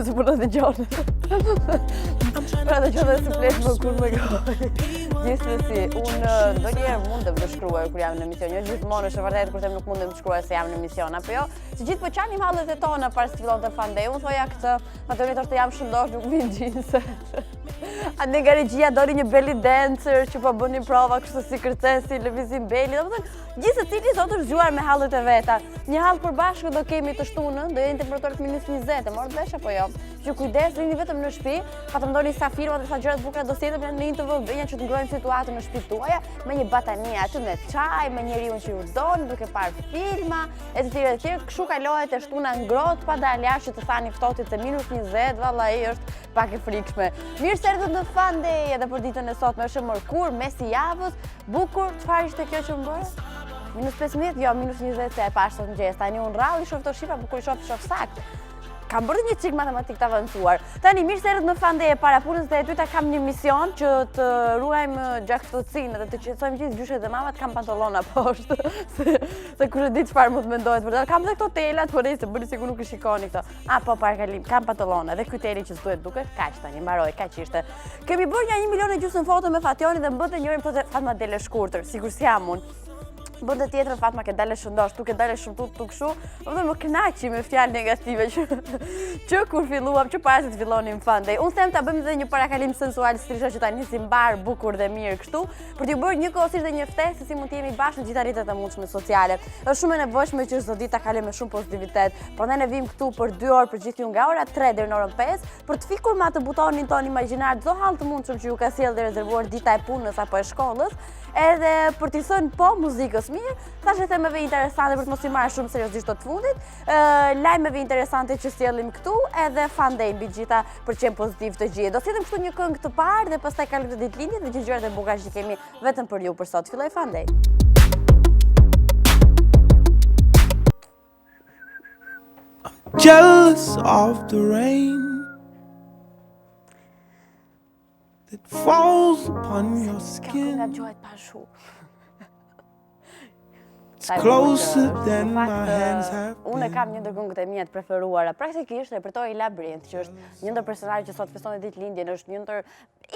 Se përdo të gjonë. Pra të gjonë dhe si fletë më kur më gojë. Gjithsesi, unë ndonjëherë mundem të shkruaj kur jam në emision. Jo gjithmonë është e vërtetë kur them nuk mundem të shkruaj se jam në emision, apo jo? Se gjithë po qanim hallet e tona para se fillonte FunDay. Unë thoja këtë, natyrisht është jam shëndosh, nuk vin gjinse. Ande nga regjia dori një belly dancer që po bënin prova kështu si kërcen, si lëvizim belly. Domethënë, gjithë secili sot është zgjuar me hallet e veta. Një hall përbashkët do kemi të shtunën, do jenë temperaturët -20, e morët vesh apo jo? Që kujdes, rini vetëm në shtëpi, patëm sa firma dhe sa gjërat bukura do sjetëm në një të vëllëdhenja që të ngrojmë situatën në shtëpitë tuaja me një batanie aty me çaj, me njeriu që ju don, duke parë filma, etj. Kështu kalohet e shtuna ngrohtë pa dalë jashtë që të thani ftohtit se -20, vallahi është pak e frikshme. Mirë se erdhët në FunDay edhe për ditën e sotme, është mërkur, mesi javës, bukur, çfarë ishte kjo që më bëre? -15, jo, -20 se e pash sot mëngjes. Tani unë rralli shoh këto shifra, por kur i shoh sakt. Kam bërë një çik matematik të avancuar. Tani mirë se erdhët në FunDay e para punës dhe e dyta kam një mision që të ruajmë gjaktësinë dhe të qetësojmë gjithë gjyshet dhe mamat, kam pantallona poshtë. Se kush e di çfarë mund të mendohet për ta. Kam edhe këto telat, por nëse bëni sikur nuk i shikoni këto. Po parakalim, kam pantallona dhe ky teli që s'duhet duket, kaq tani, mbaroi, kaq ishte. Kemi bërë një 1,5 milion foto me Fationin dhe mbëte njërin thotë Fatma dele shkurtër, sikur si jam unë. Bënde tjetër Fatma ke dale shëndosh, tu ke dale shumë tu këshu, më kënaqi me fjalë negative që kur filluam, që para se të fillonim FunDay. Unë them ta bëjmë edhe një parakalim sensual strisha që ta nisim mbar, bukur dhe mirë kështu, për t'ju bërë njëkohësisht dhe një ftesë se si mund të jemi bashkë në gjitha rritet e mundshme sociale. Është shumë e nevojshme që çdo ditë ta kalojmë me shumë pozitivitet. Prandaj ne vim këtu për 2 orë për gjithë ju nga ora 3 deri në orën 5 për të fikur me atë butonin ton imagjinar çdo hall të mundshëm që ju ka sjellë dhe rezervuar dita e punës apo e shkollës, edhe për t'i thënë po muzikës mirë, thashë themeve interesante për të mos i marrë shumë seriozisht të fundit, lajmeve interesante që sjellim këtu, edhe FunDay mbi gjitha për qenë pozitiv të gjithë. Do sjellim kështu një këngë të parë dhe pastaj kalojmë të ditëlindjet dhe gjithë gjërat e bukura që kemi vetëm për ju për sot. Filloi FunDay. Jealous of the rain that falls upon your skin. It's closer than my hands have been. Unë kam një ndër këngët e mia të preferuara. Praktikisht e përtoj Labirint, që është një ndër personazhet që sot feston ditëlindjen, është një ndër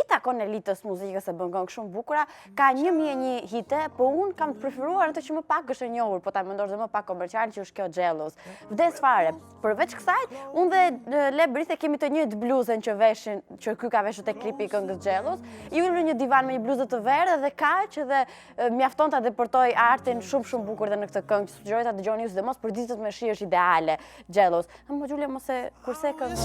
i takon elitës muzikës e bën këngë shumë bukura. Ka 1001 hite, po unë kam të preferuar atë që më pak është e njohur, po ta mendosh dhe më pak komercial që është kjo Jealous. Vdes fare. Përveç kësaj, unë dhe Labirint kemi të njëjtë bluzën që veshin, që ky ka veshur te klipi i këngës Jealous. I ulur në një divan me një bluzë të verdhë dhe kaq dhe mjafton ta depërtoj artin shumë bukur dhe në këtë këngë, që sugjeroj ta dëgjoni ju sidomos për ditët me shi është ideale. Jealous. Më Julia mos e kurse këngë.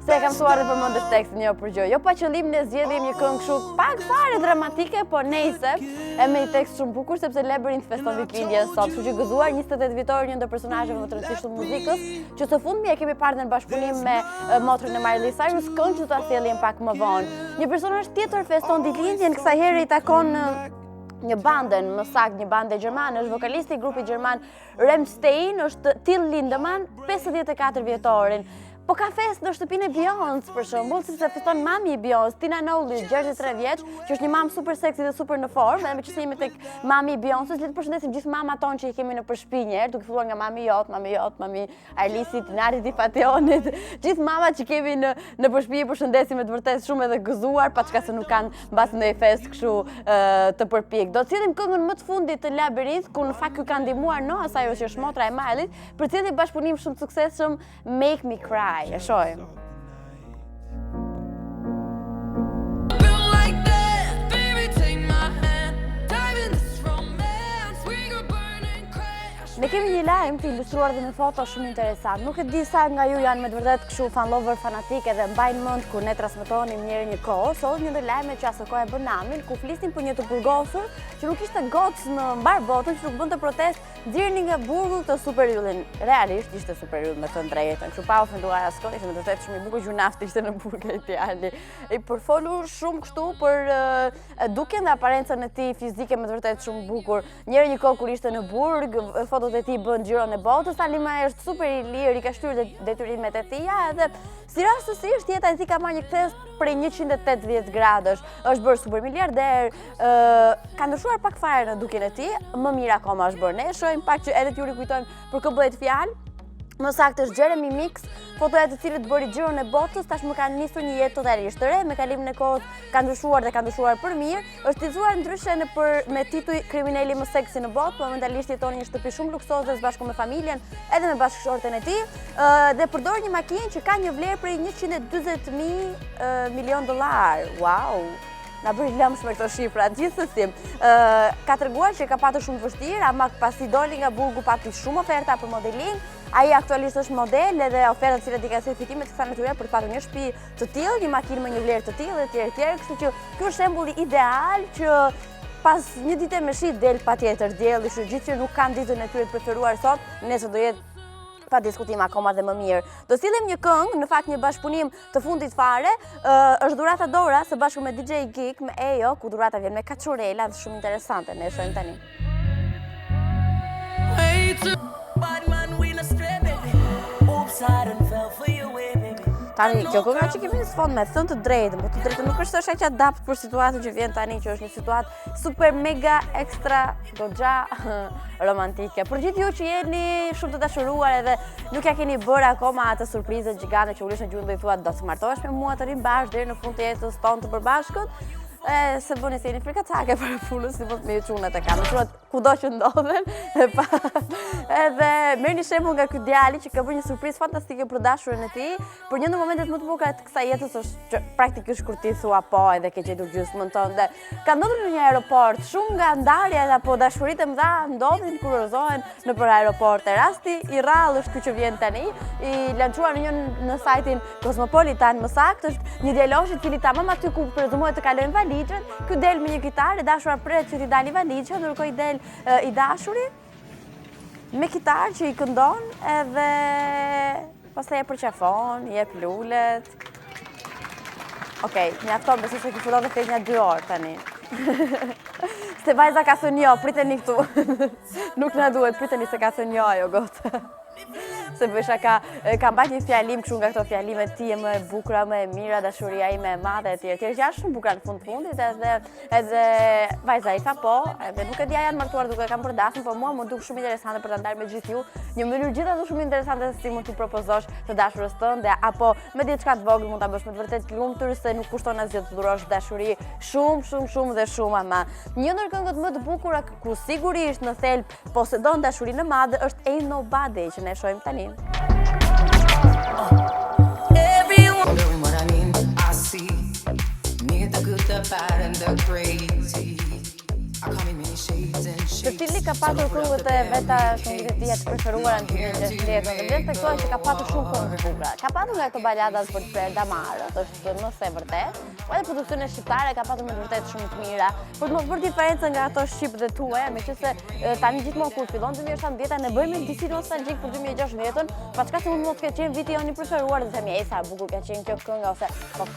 Se e kam thuar dhe përmendesh tekstin jo për gjë. Jo pa qëllim ne zgjedhim një këngë kështu pak fare dramatike, por nejse, e me një tekst shumë bukur sepse Labirint feston ditëlindjen sot. Kështu që gëzuar 28 vjetor një ndër personazheve më të rëndësishëm të muzikës, që së fundmi e kemi parë në bashkëpunim me motrën e Miley Cyrus, këngë që do ta sjellim pak më vonë. Një personazh tjetër feston ditëlindjen, kësaj herë i takon një bandën, më saktë një bandë gjermane, është vokalisti i grupit gjerman Rammstein, është Till Lindemann, 54 vjetorin. Po ka fest në shtëpinë e Beyoncé për shembull, sepse feston mami i Beyoncé, Tina Knowles, 63 vjeç, që është një mamë super seksi dhe super në formë, edhe meqenëse jemi tek mami i Beyoncé, le të përshëndesim gjithë mamat tonë që i kemi në përshpi një herë, duke filluar nga mami jot, mami Arlisit, Narit i Fationit, gjithë mamat që kemi në përshpi i përshëndesim me të vërtetë shumë edhe gëzuar, pa çka se nuk kanë mbas ndonjë fest kështu të përpik. Do të sillim këngën më të fundit të Labirint, ku në fakt ky ka ndihmuar no asaj që është motra e Mileyt, për të cilin bashkëpunim shumë suksesshëm Make Me Cry. E shohim. Ne kemi një lajm të ilustruar dhe me foto shumë interesant. Nuk e di sa nga ju janë me të vërtet kështu fan lover fanatik edhe mbajnë mend kur ne transmetonim njëri një kohë, sot një ndër lajme që asë kohë e bën namin, ku flisnin për një të burgosur që nuk ishte gocë në mbar botën, që nuk bënte protestë, nxirrni nga burgu këtë superiullin. Realisht ishte superiull me të drejtën, kështu pa ofenduar askënd, ishte në të vërtetë shumë i bukur gjunafti ishte në burg e djali. I përfolur shumë kështu për dukjen dhe aparencën e tij fizike me të vërtetë shumë bukur. Njëri një kohë kur ishte në burg, fotot e tij bën xhiron e botës, tani më është super i lirë, i ka shtyr detyrimet e tija edhe si rastësisht jeta e tij ka marrë një kthesë prej 180 gradësh. Është bërë super miliarder, ka ndryshuar pak fare në dukjen e tij, më mirë akoma është bërë. Ne shohim pak që edhe t'ju rikujtojmë për kë bëhet fjalë. Më saktë është Jeremy Mix, fotoja të cilët bëri xhiron e botës, tashmë kanë nisur një jetë totalisht të re, me kalimin e kohës ka ndryshuar dhe ka ndryshuar për mirë. Është tizuar ndryshe me tituj kriminali më seksi në botë, momentalisht jeton në një shtëpi shumë luksoze së bashku me familjen, edhe me bashkëshorten e tij, dhe përdor një makinë që ka një vlerë prej 140.000 milion dollar. Wow! Na bëri lëmshme këto shifra. Gjithsesi, ka treguar që ka patur shumë vështirë, ama pasi doli nga burgu pati shumë oferta për modeling. Ai aktualisht është model edhe ofertat cilat i ka thënë fitimet të kësaj natyre për të patur një shtëpi të tillë, një makinë me një vlerë të tillë etj etj. Kështu që ky është shembulli ideal që pas një dite me shi del patjetër dielli, kështu gjithë që nuk kanë ditën e tyre të preferuar sot, nesër do jetë pa diskutim akoma dhe më mirë. Do sillim një këngë, në fakt një bashkëpunim të fundit fare, është dhurata Dora së bashku me DJ Geek me Ejo, ku dhurata vjen me kaçurela dhe shumë interesante. Ne e shohim tani. Tani, kjo kënga që kemi në sfond me thënë të drejtën, po të drejtën nuk është aq adapt për situatën që vjen tani, që është një situatë super mega ekstra goxha romantike. Për gjithë ju që jeni shumë të dashuruar edhe nuk ja keni bërë akoma atë surprizën gjigante që ulesh në gjuhën dhe i thua do të martohesh me mua të rim bashkë deri në fund të jetës tonë të përbashkët. Se bëni se jeni frikacake për punës, si mos me çunat e kam. Çunat kudo që ndodhen. Edhe merr një shembull nga ky djali që ka bërë një surprizë fantastike për dashurin e tij. Për një ndër momentet më të bukura të kësaj jetës është që praktikisht kur ti thua po edhe ke gjetur gjysmën tënde. Ka ndodhur në një aeroport, shumë nga ndarjet apo dashuritë e mëdha ndodhin kur rrozohen nëpër aeroporte. Rasti i rrallë është ky që vjen tani, i lançuar në sajtin Cosmopolitan, më saktë është një djalosh i cili tamam aty ku prezumohet të kalojnë valizhen, ky del me një kitarë, dashura pret që t'i dali valizhe, ndërkohë i del i dashuri me kitarë që i këndon edhe pastaj e përqafon, i jep lulet. Okej, mjafton, besoj se fillon të flet nga 2 orë tani. Se vajza ka thënë jo, priteni këtu. Nuk na duhet, priteni se ka thënë jo ajo gotë. Se bësha ka mbajt një fjalim kështu nga këto fjalimet ti e më e bukura, më e mira, dashuria ime e madhe etj etj. Që është shumë bukura në fundit edhe vajza i tha po, edhe nuk e di a janë martuar duke kanë përdasur, por mua më duk shumë interesante për ta ndarë me gjithë ju. Një mënyrë gjithashtu shumë interesante se si mund t'i propozosh të dashurës tënde apo me diçka të vogël mund ta bësh me të vërtet lumtur se nuk kushton asgjë të dhurosh dashuri shumë dhe shumë ama. Një ndër këngët më të bukura ku sigurisht në thelb posedon dashurinë e madhe është Ain't Nobody që ne shohim tani. Të cili ka patur këngët e veta këngët e tija të preferuara në 2016 dhe vjen theksoj që ka patur shumë këngë të bukura. Ka patur nga këto baladat për të Gramar, është nëse e vërtet, po edhe produksionet shqiptare ka patur me të vërtet shumë të mira. Për të mos bërë diferencën nga ato shqip dhe tuaj, meqense tani gjithmonë kur fillon 2017 ne bëjmë disi nostalgjik për 2016-ën, pa çka se mund të ketë qenë viti jon i preferuar dhe themi sa bukur ka qenë kjo këngë ose po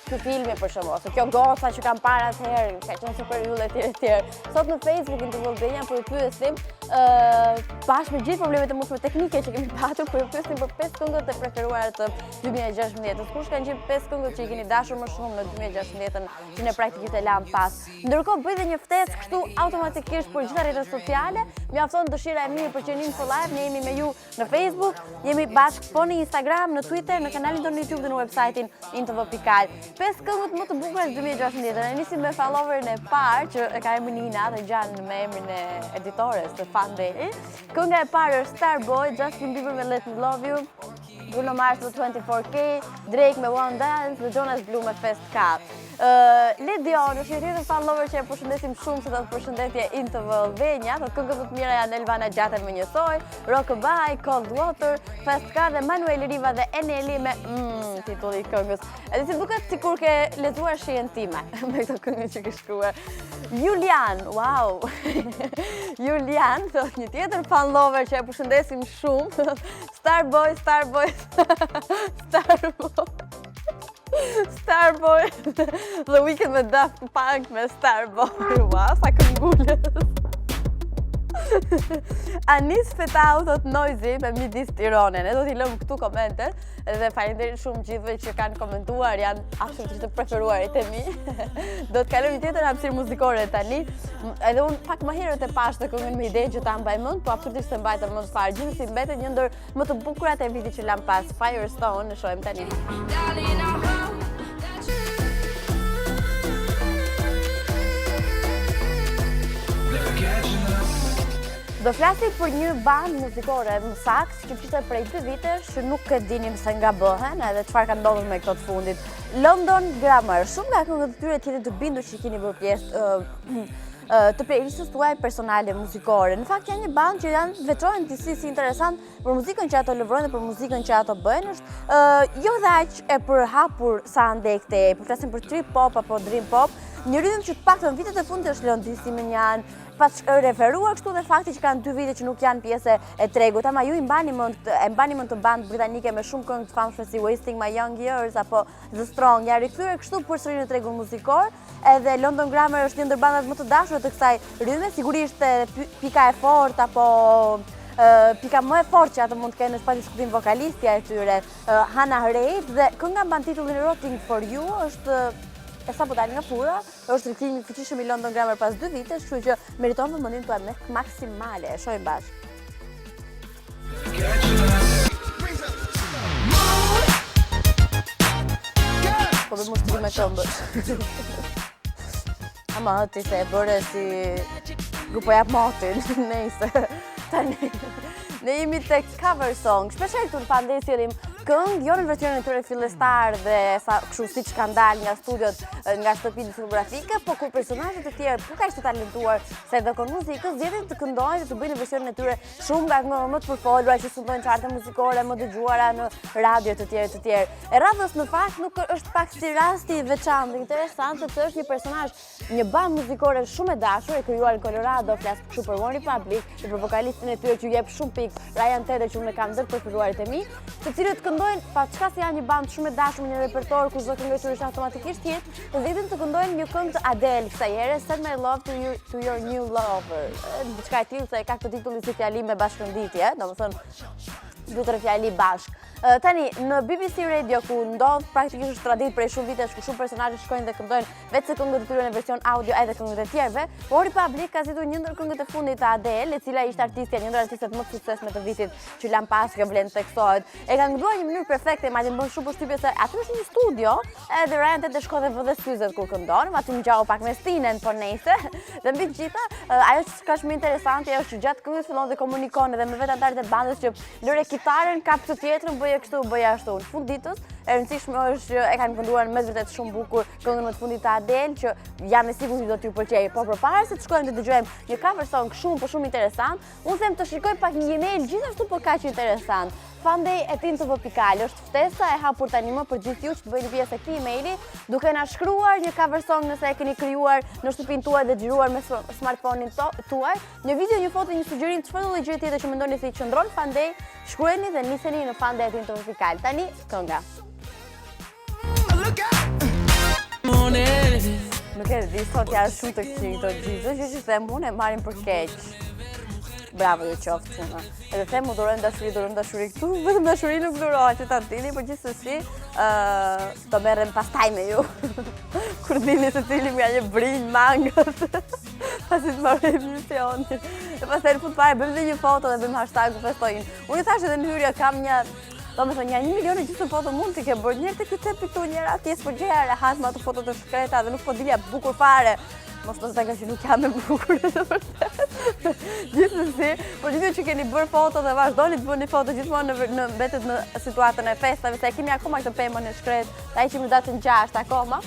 ky filmi për shembull, ose kjo goca që kam parë atëherë, ka qenë super yll etj. Sot në Facebook në Albania po ju pyesim bashkë me gjithë problemet e mundshme teknike që kemi patur, po ju pyesim për 5 këngët e preferuara të 2016-s. Kush kanë qenë 5 këngët që i keni dashur më shumë në 2016-ën që ne praktikisht e lam pas. Ndërkohë bëj dhe një ftesë kështu automatikisht për gjitha rrjetet sociale. Mjafton dëshira e mirë për qenin for live, ne jemi me ju në Facebook, jemi bashkë po në Instagram, në Twitter, në kanalin tonë në YouTube dhe në website-in intv.al. 5 këngët më të bukura të 2016. Ne nisim me followerin e parë që e ka emrin Nina dhe gjan me emrin e editores të FunDay. Kënga e parë është Starboy, Justin Bieber me Let Me Love You, Bruno Mars me 24K, Drake me One Dance dhe Jonas Blue me Fest Cup. Ledion është një tjetër fan lover që e përshëndesim shumë se do të përshëndetje in Tv Albania, thotë këngët më të mira janë Elvana Gjate me Njësoj, Rockabye, Cold Water, Fest Cup dhe Manuel Riva dhe Eneli me titulli i këngës. Edhe si duket sikur ke lexuar shijen time me këtë këngë që ke shkruar. Julian, wow. Julian thotë një tjetër fan lover që e përshëndesim shumë. Starboy. Starboy. The Weeknd me Daft Punk me Starboy. Wow, sa këngulës. Anis Fetau thot Noisy me midis Tironen. Ne do t'i lëm këtu komente dhe faleminderit shumë gjithëve që kanë komentuar, janë absolutisht të preferuarit e mi. Do të kalojmë tjetër hapësirë muzikore tani. Edhe unë pak më herët e pash të këngën me idenë që ta mbaj mend, po absolutisht se mbajta mend fare. Gjithsesi mbetet një ndër më të bukurat e vitit që lam pas, Firestone, e shohim tani. Do flasim për një bandë muzikore më saktë që qytet prej 2 vitesh që nuk e dinim se nga bëhen edhe çfarë ka ndodhur me këto të fundit. London Gramar, shumë nga këngët e tyre tjetër të bindur që keni bërë pjesë të playlistës tuaj personale muzikore. Në fakt janë një bandë që janë veçojnë disi si interesant për muzikën që ato lëvrojnë dhe për muzikën që ato bëjnë. Është jo dhe aq e përhapur sa ande këtej, po flasim për trip pop apo dream pop, një ritëm që të paktën vitet e fundit është lënë disi me janë pas referuar kështu dhe fakti që kanë 2 vite që nuk janë pjesë e tregut, ama ju e mbani mend të bandë britanike me shumë këngë të famshme si Wasting My Young Years apo The Strong, janë rikthyer kështu përsëri në tregun muzikor, edhe London Grammar është një ndër bandat më të dashura të kësaj ritme, sigurisht pika e fortë apo pika më e fortë që ato mund të kenë është pa diskutim vokalistja e tyre, Hannah Reid, dhe kënga mban titullin Rooting for You, është e sa po dalë nga fura, është rikthimi i fuqishëm i London Grammar pas 2 vitesh, kështu që meriton vëmendjen tuaj maksimale. E shohim bashkë. Po dhe mos të me këmbët. Ama ti se e bërë si grupo jap motin, nejse. Tani, ne jemi tek cover song. Shpeshherë këtu në FunDay sillim këngë, jo në versionin e tyre fillestar dhe sa kështu siç kanë dalë nga studiot, nga shtëpitë diskografike, po kur personazhet e tjerë po kaq të talentuar se edhe kon muzikës zgjedhin të këndojnë dhe të bëjnë në versionin e tyre shumë nga këngët më të përfolura që sundojnë çarte muzikore më dëgjuara në radio të tjerë. E radhës në fakt nuk është pak si rasti veçantë, interesant sepse është një personazh, një bandë muzikore shumë e dashur, e krijuar në Colorado, flas kështu për One Republic, dhe për vokalistin e tyre që jep shumë pikë, Ryan Tedder që unë kam ndër preferuarit e mi, të cilët këndojnë pa çka se janë një bandë shumë e dashur me një repertor ku çdo këngë e tyre është automatikisht hit, dhe zgjedhin të këndojnë një këngë të Adele kësaj here, Send My Love to Your New Lover. Diçka e tillë se ka këtë titull si fjalim me bashkënditje, domethënë 2-3 fjali bashk. Tani, në BBC Radio ku ndodh praktikisht është tradit prej shumë vitesh ku shumë personazhe shkojnë dhe këndojnë vetë këngët e tyre në version audio edhe këngët e tjerëve, One Republic ka zgjedhur një ndër këngët e fundit të Adele, e cila ishte artistja, një ndër artistet më të suksesshme të vitit që lam pas që vlen tekstohet. E ka kënduar në një mënyrë perfekte, madje më bën shumë përshtypje se aty është një studio, edhe Ryan Tedder shkoi dhe vë dhe syzet kur këndon, aty ngjau pak me stinen, po nejse. Dhe mbi të gjitha, ajo që ka shumë interesante është që gjatë këngës fillon dhe komunikon edhe me vetë anëtarët e bandës që lëre kitaren, kap të tjetrën, bëje kështu, bëje ashtu. Në fund ditës, e rëndësishme është që e kanë kënduar me vërtet shumë bukur këngën më të fundit të Adele, që jam e sigurt se do t'ju pëlqejë. Po përpara se të shkojmë të dëgjojmë një cover song shumë interesant, unë them të shikoj pak një email gjithashtu po kaq interesant. FunDay @tv.al është ftesa e hapur tani më për gjithë ju që të bëjnë pjesë e këtij emaili, duke na shkruar një cover song nëse e keni krijuar në shtëpinë tuaj dhe xhiruar me smartphone-in tuaj, një video, një foto, një sugjerim, çfarëdo lloj gjëje tjetër që mendoni se i qëndron FunDay, shkruani dhe niseni në FunDay@tv.al. Tani kënga. Nuk e di, sot janë shumë të këqij këto gjizë, që them unë e marrin për keq. Bravo ju qoftë çuna. Edhe them u durojmë dashuri këtu, vetëm dashuri nuk durohet që ta dini, por gjithsesi do merrem pastaj me ju. Kur dini se cili më një brinj mangët. Pasi të marrë emisionin. E pastaj në fund fare bëjmë dhe një foto dhe bëjmë hashtag festojnë. Unë i thash edhe në hyrje kam një domethënë ja 1 milion e gjysmë foto mund t'i ke bërë njërë të këtë këtu njëra atje s'po gjeja rehat me ato foto të shkreta dhe nuk po dilja bukur fare. mos të ka që nuk jam e bukur të vërtet. Gjithsesi, por gjithë që keni bërë foto dhe vazhdoni të bëni foto gjithmonë në mbetet në situatën e festave, se kemi akoma këtë pemën e shkret, ta ishim në datën 6 akoma,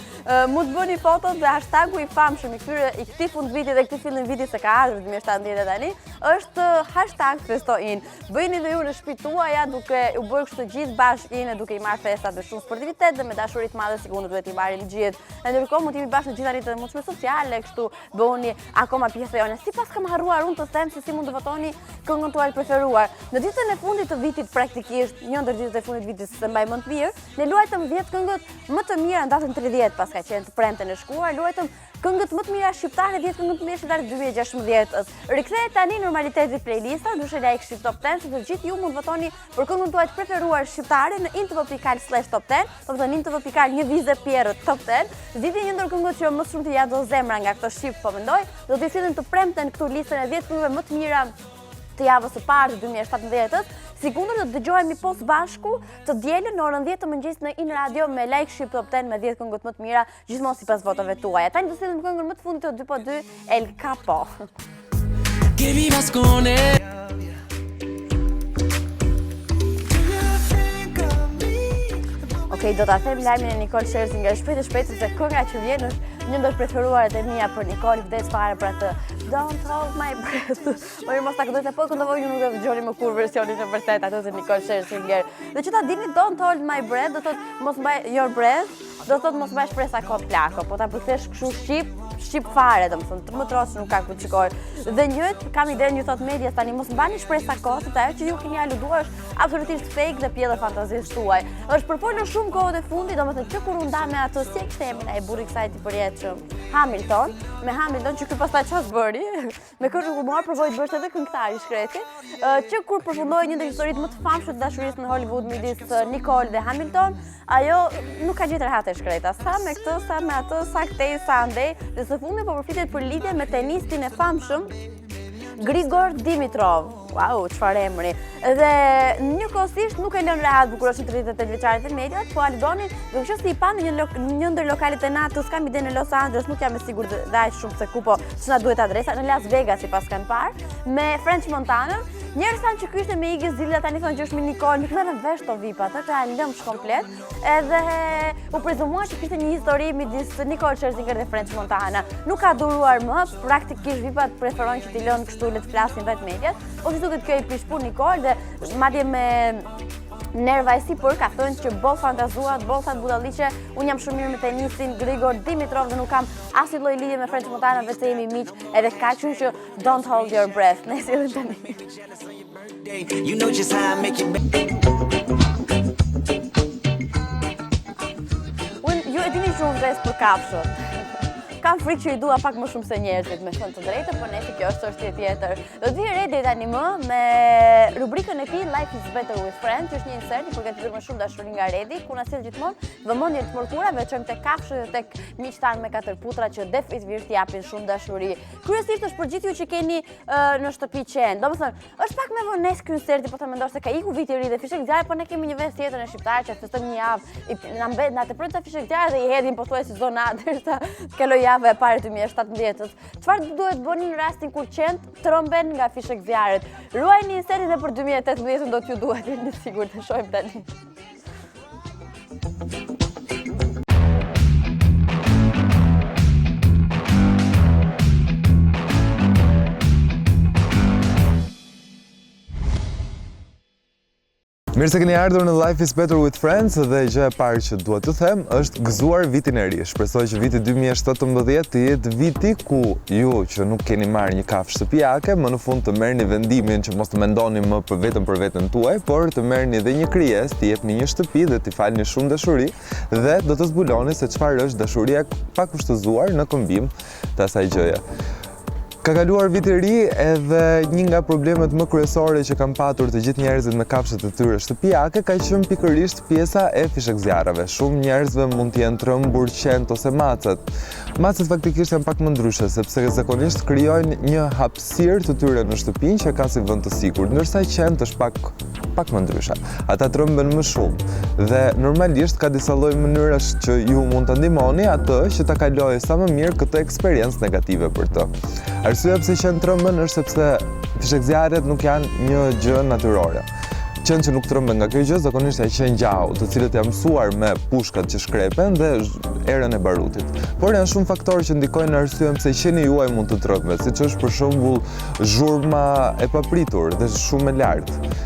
mund të bëni foto dhe hashtagu i famshëm i këtij fundviti dhe këtij fillim viti se ka ardhur 2017 tani, është hashtag festoin. Bëjini dhe ju në shtëpitë tuaja duke u bërë kështu gjithë bashkë inë duke i marrë festat me shumë sportivitet dhe me dashuri të madhe sigurisht duhet i marrin gjithë. Ndërkohë mund të jemi bashkë në gjithë rrjetet e mundshme sociale, kështu bëhuni akoma pjesë e jone. Sipas kam harruar unë të them se si mund të votoni këngën tuaj preferuar. Në ditën e fundit të vitit praktikisht, një ndër ditët e fundit të vitit se mbaj më të mirë, ne luajtëm 10 këngët më të mira në datën 30 pas ka qenë të premten e shkuar, luajtëm këngët më të mira shqiptare, 10 këngët më të mira shqiptare 2016. Rikthehet tani normaliteti playlista, ndryshe like shqip top 10, se të gjithë ju mund votoni për këngën tuaj të preferuar shqiptare në intv.al/top 10, do të thonë intv.al një vizë pierrët top 10. Zgjidhni një ndër këngët që më shumë të ja do zemra nga këto shqip po mendoj, do t'i sillim të premten këtu listën e 10 këngëve më të mira të javës së parë të 2017-s. Sigurisht do të dëgjohemi pas bashku të dielën në orën 10 të mëngjesit në In Radio me like shqip top 10 me 10 këngët më të mira, gjithmonë sipas votave tuaja. Tani do të sillim këngën më të fundit të 2x2 El Capo. Que vivas con él. Okej, do ta them lajmin e Nicole Scherzinger shpejt se kënga që vjen është një ndër preferuarat e mia për Nicole, vdes fare për atë Don't Hold My Breath. Ori mos ta këndoj po këndoj ju nuk e dëgjoni më kur versionin e vërtet atë të Nicole Scherzinger. Dhe që ta dini Don't Hold My Breath do thotë mos mbaj your breath, do thotë mos mbaj shpresa kot plako, po ta përkthesh kështu shqip fare, domethënë të më trosë nuk ka ku të shikoj. Dhe njëjt kam idenë ju thot medias tani mos mbani shpresa kot, se ajo që ju keni aluduar është absolutisht fake dhe pjellë fantazisë tuaj. Është përfolur shumë kohët e fundit, domethënë që kur u nda me atë si ekstemin ai burri kësaj tipërjetshëm Hamilton, me Hamilton që ky pastaj çfarë bëri? Me kërë humor provoi të bësh edhe këngëtar i shkreti, që kur përfundoi një ndër historitë më të famshme të dashurisë në Hollywood midis Nicole dhe Hamilton, ajo nuk ka gjetur rahat e shkreta, sa me këtë, sa me atë, sa këtej, sa andej, dhe së fundi po përflitet për lidhje me tenistin e famshëm Grigor Dimitrov. Wow, çfarë emri. Dhe njëkohësisht nuk e lën rehat bukuroshin 38 vjeçarit e mediat, po aludoni, do të i pa në një ndër lokalet e natës, kam ide në Los Angeles, nuk jam e sigurt dhe aq shumë se ku, po s'na duhet adresa, në Las Vegas sipas kanë parë, me French Montana. Njerëz thanë që ky ishte me Iggy Azalea, tani thonë që është me Nicole, nuk merren vesh to VIP-at, ka lëmsh komplet. Edhe u prezumua që kishte një histori midis Nicole Scherzinger dhe French Montana. Nuk ka duruar më, praktikisht VIP-at preferojnë që t'i lënë kështu le të flasin vetë mediat. Po si duket kjo i pishpur Nicole dhe madje me nerva e sipër ka thënë që boll fantazuat, boll thatë budalliqe, unë jam shumë mirë me tenisin Grigor Dimitrov dhe nuk kam asnjë lloj lidhje me French Montana, vetë jemi miq, edhe kaq që don't hold your breath. Ne sillim tani. You know just how I make it. Ju e dini që unë vdes për kafshët. Kam frikë që i dua pak më shumë se njerëzit, me thënë të drejtë, por nëse kjo është çështje tjetër. Do të vi re deri tani më me rubrikën e tij Life is Better with Friends, që është një insert i përgatitur me shumë dashuri nga Redi, ku na sjell gjithmonë vëmendje të mërkura, veçantë tek kafshët dhe tek miqtë tanë me katër putra që definitivisht japin shumë dashuri. Kryesisht është për gjithë ju që keni në shtëpi qen. Domethënë, është pak me vonesë ky insert, po ta mendosh se ka iku viti i ri dhe fishekzjarret, po ne kemi një vestë tjetër në shqiptar që festojmë një javë, na mbet natë prenta fishekzjarret dhe i hedhin pothuajse zona derisa kaloj javë e parë 2017-s. Çfarë duhet bëni në rastin kur qent tromben nga fishekzjarret? Ruajini insertin edhe për 2018 do t'ju duhet, jeni sigurt, të shohim tani. Mirë se keni ardhur në Life is Better with Friends dhe gjë e parë që dua t'ju them është gëzuar vitin e ri. Shpresoj që viti 2017 të jetë viti ku ju që nuk keni marrë një kafshë shtëpiake, më në fund të merrni vendimin që mos të mendoni më për veten tuaj, por të merrni edhe një krijesë, t'i jepni një shtëpi dhe t'i falni shumë dashuri dhe do të zbuloni se çfarë është dashuria pa kushtëzuar në këmbim të asaj gjëje. Ka kaluar vit i ri edhe një nga problemet më kryesore që kanë patur të gjithë njerëzit me kafshët e tyre shtëpiake ka qenë pikërisht pjesa e fishekzjarreve. Shumë njerëzve mund të jenë trembur, qent ose macet. Macet faktikisht janë pak më ndryshe sepse zakonisht krijojnë një hapësirë të tyre në shtëpinë që ka si vend të sigurt, ndërsa qent është pak më ndryshe. Ata tremben më shumë dhe normalisht ka disa lloj mënyrash që ju mund të ndihmoni atë që ta kalojë sa më mirë këtë eksperiencë negative për të. Arsyeja pse qenë tremben është sepse fishekzjarret nuk janë një gjë natyrore. Qenë që nuk tremben nga kjo gjë zakonisht janë qenë gjau, të cilët janë mësuar me pushkat që shkrepen dhe erën e barutit. Por janë shumë faktorë që ndikojnë në arsyeën pse qeni juaj mund të trembet, siç është për shembull zhurma e papritur dhe shumë e lartë.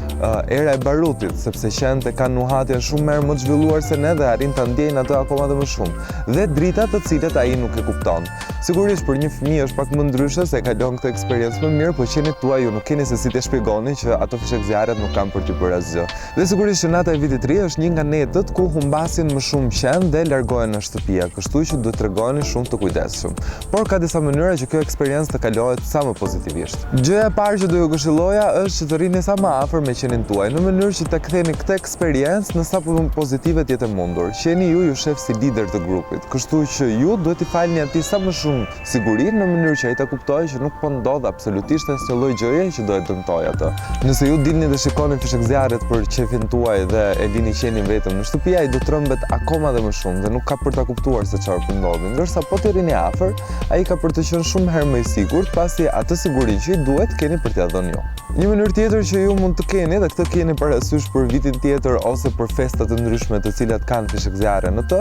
Era e barutit, sepse qenë kanë nuhatjen shumë më të zhvilluar se ne dhe arrin ta ndjejnë atë akoma dhe më shumë. Dhe drita të cilët ai nuk e kupton. Sigurisht për një fëmijë është pak më ndryshe se kalon këtë eksperiencë më mirë, por qenit tuaj ju nuk keni se si t'i shpjegoni që ato fishekzjarret nuk kanë për t'ju bërë asgjë. Dhe sigurisht që nata e vitit të ri është një nga netët ku humbasin më shumë qenë dhe largohen nga shtëpia, kështu që duhet t'regoni shumë të kujdesshëm. Por ka disa mënyra që kjo eksperiencë të kalohet sa më pozitivisht. Gjëja e parë që do ju këshilloja është që të rrini sa më afër me qenin tuaj, në mënyrë që ta ktheni këtë eksperiencë në sa më pozitive të jetë mundur. Qeni ju shef si lider të grupit, kështu që ju duhet t'i falni atij sa më shumë siguri në mënyrë që ai ta kuptojë që nuk po ndodh absolutisht asnjë lloj gjëje që do e dëmtojë atë. Nëse ju dilni dhe shikoni fishekzjarret për qefin tuaj dhe e lini qenin vetëm në shtëpi, ai do trembet akoma dhe më shumë dhe nuk ka për ta kuptuar se çfarë po ndodhi. Ndërsa po t'i rini afër, ai ka për të qenë shumë herë më i sigurt, pasi atë siguri që i duhet keni për t'ia dhënë ju. Një mënyrë tjetër që ju mund të keni, dhe këtë keni parasysh për vitin tjetër ose për festa të ndryshme të cilat kanë fishekzjarre në të,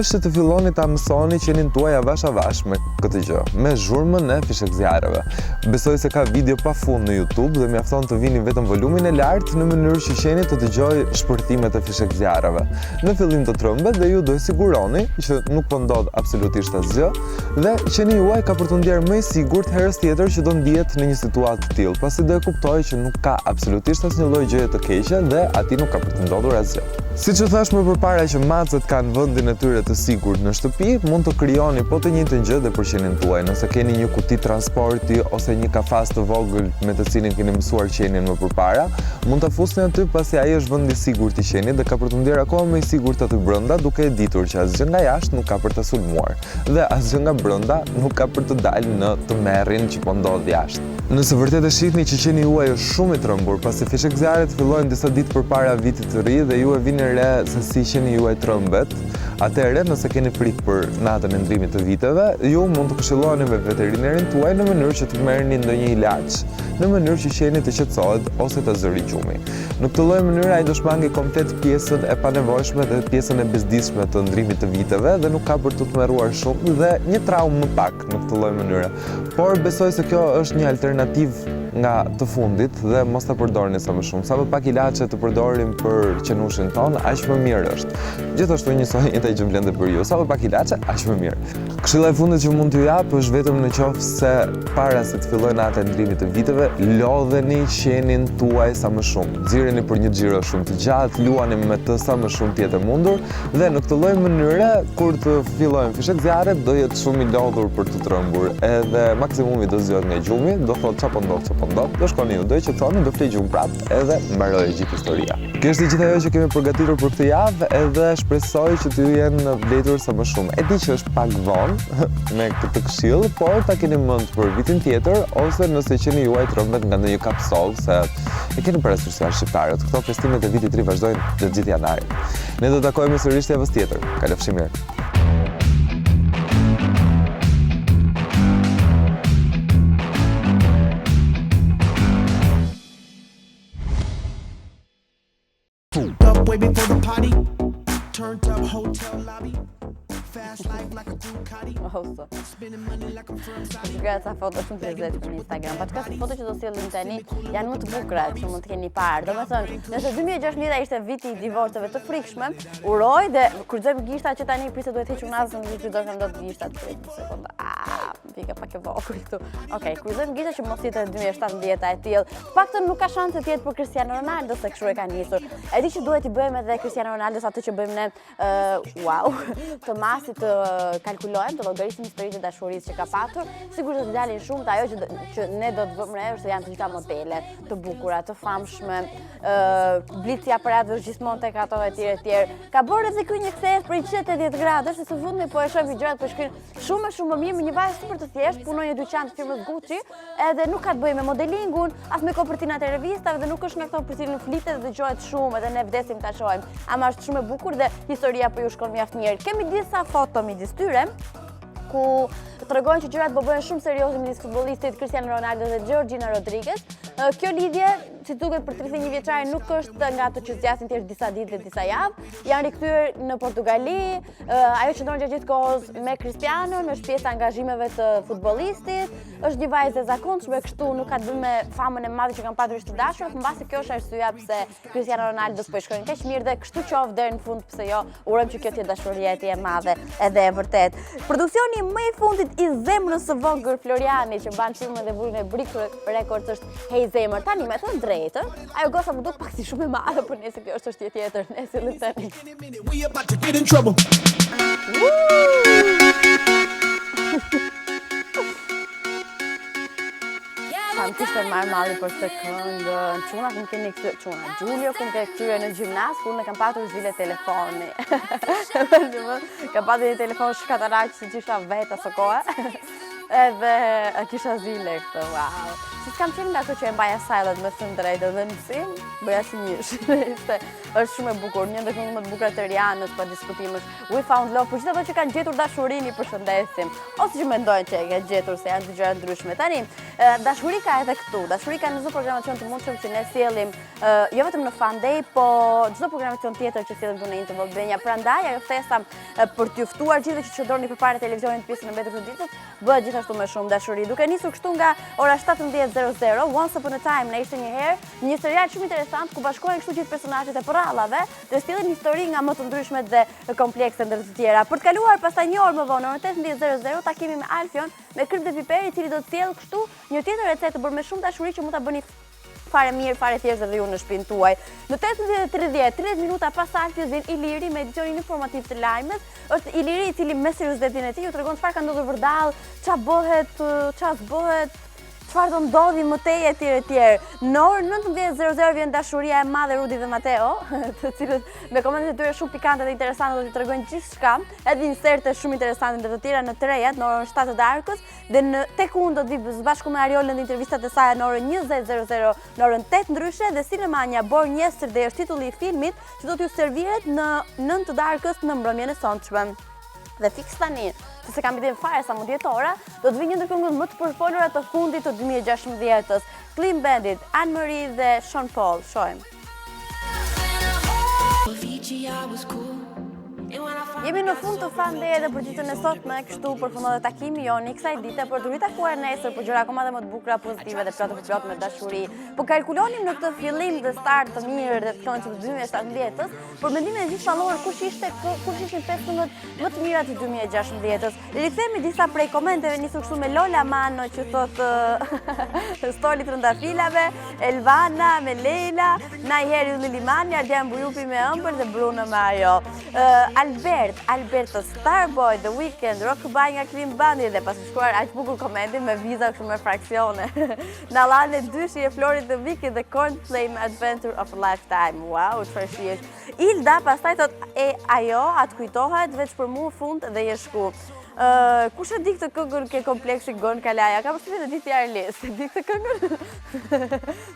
është të filloni ta mësoni qenin tuaj avash avash me këtë gjë, me zhurmën e fishekzjarreve. Besoj se ka video pafund në YouTube dhe mjafton të vini vetëm volumin e lartë në mënyrë që qeni të dëgjojë shpërtimet e fishekzjarreve. Në fillim të trembet dhe ju do e siguroni që nuk po ndodh absolutisht asgjë dhe qeni juaj ka për të ndjerë më i sigurt herës tjetër që do ndihet në një situatë të tillë, pasi do e kuptojë që nuk ka absolutisht asnjë lloj gjëje të keqe dhe atij nuk ka për të ndodhur asgjë. Siç u thash më përpara që macet kanë vendin e tyre të sigurt në shtëpi, mund të krijoni po të njëjtën gjë dhe për qenin tuaj. Nëse keni një kuti transporti ose një kafaz të vogël me të cilin keni mësuar qenin më përpara, mund ta fusni aty pasi ai është vendi i sigurt i qenit dhe ka për të ndjerë akoma më i sigurt aty brenda, duke e ditur që asgjë nga jashtë nuk ka për ta sulmuar dhe asgjë nga brenda nuk ka për të dalë në tmerrin që po ndodh jashtë. Nëse vërtet e shihni që qeni juaj është shumë i trembur, pasi fishekzjarret fillojnë disa ditë përpara vitit të ri dhe ju e vini re se si qeni juaj trembet, atëherë nëse keni frikë për natën e ndrimit të viteve, ju mund të këshilloheni me veterinerin tuaj në mënyrë që të merrni ndonjë ilaç, në mënyrë që qeni të qetësohet ose të zëri gjumi. Në këtë lloj mënyre ai do shmangi komplet pjesën e panevojshme dhe pjesën e bezdisshme të ndrimit të viteve dhe nuk ka për të tmerruar shumë dhe një traumë më pak në këtë lloj mënyre. Por besoj se kjo është një alternativë nga të fundit dhe mos ta përdorni sa më shumë. Sa më pak ilaçe të përdorim për qenushin ton, aq më mirë është. Gjithashtu njësoj njëjta gjë vlen për ju. Sa më pak ilaçe, aq më mirë. Këshilla e fundit që mund t'ju jap është vetëm në qoftë se para se të fillojë nata e ndrimit të viteve, lodheni qenin tuaj sa më shumë. Nxirreni për një xhiro shumë të gjatë, luani me të sa më shumë të jetë mundur dhe në këtë lloj mënyre kur të fillojnë fishekzjarret do jetë shumë i lodhur për të trembur. Edhe maksimumi do zgjohet nga gjumi, do thotë çapo ndodh, do shkoni ju, do e qetësoni, do flej gjumë prapë edhe mbaroi gjithë historia. Kjo është gjithë ajo që kemi përgatitur për këtë javë edhe shpresoj që t'ju jenë vlerësuar sa më shumë. E di që është pak vonë me këtë këshill, por ta keni mend për vitin tjetër ose nëse qeni juaj trembet nga ndonjë kapsol se e keni parasysh se janë shqiptarët. Këto festimet e vitit të ri vazhdojnë deri gjithë janarin. Ne do të takohemi sërish javës tjetër. Kalofshi mirë. Way before the party, turned up hotel lobby, fast life like a Ducati, spending money like I'm from Saudi. Shkruaj sa foto shumë të lezetshme në Instagram. Pa çka foto që do sjellim tani janë më të bukura që mund të keni parë. Domethënë, nëse 2016 ishte viti i divorceve të frikshme, uroj dhe kryqëzojmë gishta që tani prisë duhet hequr nazën, do të ndodh gishtat për një sekondë. vika pak e vogël këtu. Okej, kurizojmë gishta që mos jetë 2017 e tillë. Paktën nuk ka shanse të jetë për Cristiano Ronaldo se kështu e ka nisur. E di që duhet i bëjmë edhe Cristiano Ronaldo atë që bëjmë ne, wow, të masit të kalkulojmë, të llogarisëm historitë e dashurisë që ka patur. Sigurisht do të dalin shumë, ajo që ne do të vëmë re është se janë të gjitha modele të bukura, të famshme, blici aparatëve gjithmonë tek ato etj. Ka bërë edhe ky një kthesë për 180 gradë, se së fundi po e shoh videorat po shkrin shumë më mirë, me një vajzë super të thjeshtë, punon në dyqan të firmës Gucci, edhe nuk ka të bëjë me modelingun, as me kopertinat e revistave dhe nuk është nga këto për cilën flitet dhe dëgjohet shumë, edhe ne vdesim ta shohim. Ama është shumë e bukur dhe historia po ju shkon mjaft mirë. Kemi disa foto midis tyre ku tregojnë që gjërat po bëhen shumë serioze midis futbollistit Cristiano Ronaldo dhe Georgina Rodriguez. Kjo lidhje, si duket për 31 vjeçare, nuk është nga ato që zgjasin thjesht disa ditë dhe disa javë. Janë rikthyer në Portugali. Ajo qëndron gjatë kohës me Cristianon, është pjesë e angazhimeve të futbollistit. Është një vajzë e zakonshme, kështu nuk ka të bëjë me famën e madhe që kanë patur të dashurat, mbasi kjo është arsyeja pse Cristiano Ronaldo po i shkojnë kaq mirë dhe kështu qoftë deri në fund, pse jo, urojmë që kjo të jetë dashuria e madhe edhe e vërtet. Produksioni më i fundit i zemrës së vogël Floriani që mban filmin dhe vullin e Brick Records është Hey Zemër. Tani me thënë drejtë, ajo goca më duk pak si shumë e madhe, por nëse kjo është tjetër, nëse le tani. We about to get in trouble. Kam kishte marrë malli për këtë këngë, çuna më keni këtë çuna. Giulio kur ke kthyer në gjimnaz, kur ne kam patur zile telefoni. Kam patur një telefon shkataraq si kisha vetë aso kohë. Edhe kisha zile këtë, wow. Si s'kam qenë nga ato që e mbaja silent me thënë drejtë dhe në sim, bëja si njësh. Është shumë e bukur, një ndër këngët më të bukura të Rianës pa diskutim është We Found Love, por gjithë ato që kanë gjetur dashurinë i përshëndesim, ose që mendojnë që e kanë gjetur se janë dy gjëra ndryshme. Tani, dashuri ka edhe këtu, dashuri ka në çdo programacion të mundshëm që ne sjellim, jo vetëm në FunDay, po çdo programacion tjetër që sjellim në Tv Albania. Prandaj ajo ftesa për t'ju ftuar gjithë që çdorni përpara televizionit pjesën e mbetur të ditës, bëhet gjithashtu me shumë dashuri. Duke nisur kështu nga ora 17:00, Once Upon a Time ne ishte një herë, një serial shumë interesant ku bashkohen kështu gjithë personazhet e porrallave dhe sjellin histori nga më të ndryshmet dhe komplekse ndër të tjera. Për të kaluar pastaj një orë më vonë, orën 18:00, takimi me Alfion me kryp dhe piper, i cili do të sjellë kështu një tjetër recetë bërë me shumë dashuri që mund ta bëni fare mirë, fare thjesht edhe ju në shtëpinë tuaj. Në 18:30, 30 minuta pas Alfios vjen Iliri me edicionin informativ të lajmet. Është Iliri i cili me seriozitetin e tij ju tregon çfarë ka ndodhur vërdall, ç'a bëhet, ç'a s'bëhet, çfarë do ndodhi më tej etj. Në orën 19:00 vjen dashuria e madhe Rudi dhe Mateo, të cilët me komentet e tyre shumë pikante dhe interesante do t'i tregojnë gjithçka, edhe inserte shumë interesante ndër të tjera në Trejat në orën 7 të darkës dhe tek unë do të vi së bashku me Ariolën në intervistat e saj në orën 20:00 në orën 8 ndryshe dhe Sinemania Born Yesterday është titulli i filmit që do t'ju serviret në 9 të darkës në mbrëmjen e sonshme. Dhe fiks tani, se kam idejnë fare sa mund jetora, do të vi një ndër këngët më të përfolura të fundit të 2016-ës. Clean Bandit, Anne-Marie dhe Sean Paul. Shohim. Jemi në fund të FunDay dhe për ditën e sotme, kështu përfundon takimi jon i kësaj dite për të ritakuar nesër për gjëra akoma dhe më të bukura, pozitive dhe plot me dashuri. Po kalkulonim në këtë fillim dhe start të mirë dhe të këngës të 2017-ës, për mendimin e gjithë shallor kush ishin 5 këngët më të mira të 2016-ës. Rikthehemi disa prej komenteve, nisur kështu me Lola Mano që thotë Stoli Trëndafilave, Elvana me Leila, Najheri Lilimani, Ardian Bujupi me ëmbël dhe Bruno me ajo. Alberto, Starboy, The Weeknd, Rockabye nga Clean Bandit dhe pas shkruar aq bukur komentin me viza kështu me fraksione. Nallane dyshi e Florit The Weeknd dhe Coldplay me Adventure of a Lifetime. Wow, çfarë shihesh. Ilda pastaj thot ajo atë kujtohet veç për mua fund dhe je shku. Kush e di këtë këngën ke kompleksi Gon Kalaja? Ka përshtypjen e di Arles. Di këtë këngën?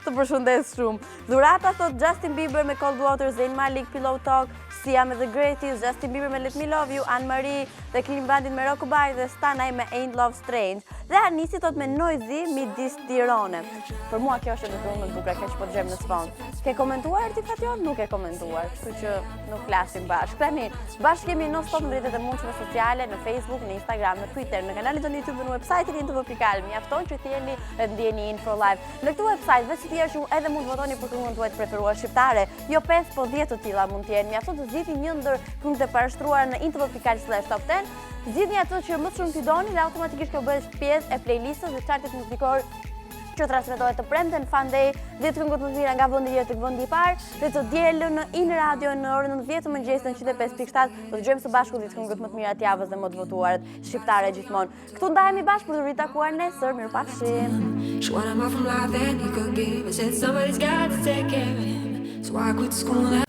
Të përshëndes shumë. Dhurata thot Justin Bieber me Cold Water, Zayn Malik, Pillow Talk, Sia me The Greatest, Justin Bieber me Let Me Love You, Anne-Marie dhe Clean Bandit me Rockabye dhe Stanaj me Ain't Love Strange. Dhe Anisi thot me Noisy midis Tirone. Për mua kjo është edhe më e bukur, kjo që po dëgjojmë në sfond. Ke komentuar ti Fation? Nuk e komentuar, kështu që nuk flasim bashkë. Tani, bashkë kemi non stop në rrjetet e mundshme sociale, në Facebook, në Instagram, në Twitter, në kanalin tonë YouTube, në website-in tv.al. Mjafton që t'jeni dhe ndjeni info live. Në këtë website vetë thjesht ju edhe mund të votoni për këngën tuaj të preferuar shqiptare. Jo 5, po 10 të tilla mund të jenë. Mjafton të zgjidhni një ndër këngët e parashtruara në tv.al/top 10. zgjidhni ato që më shumë t'i doni dhe automatikisht kjo bëhet pjesë e playlistës dhe chartit muzikor që transmetohet të premten FunDay, 10 këngët më të mira nga vendi i tek vendi i parë, dhe të dielën në In Radio në orën 9 të mëngjesit në 105.7 do të dëgjojmë së bashku 10 këngët më të mira të javës dhe më të votuaret shqiptare gjithmonë. Këtu ndahemi bashkë për të ritakuar nesër, mirupafshim. She wanted more from life than he could give. I said somebody's got to take care of him, so I quit school.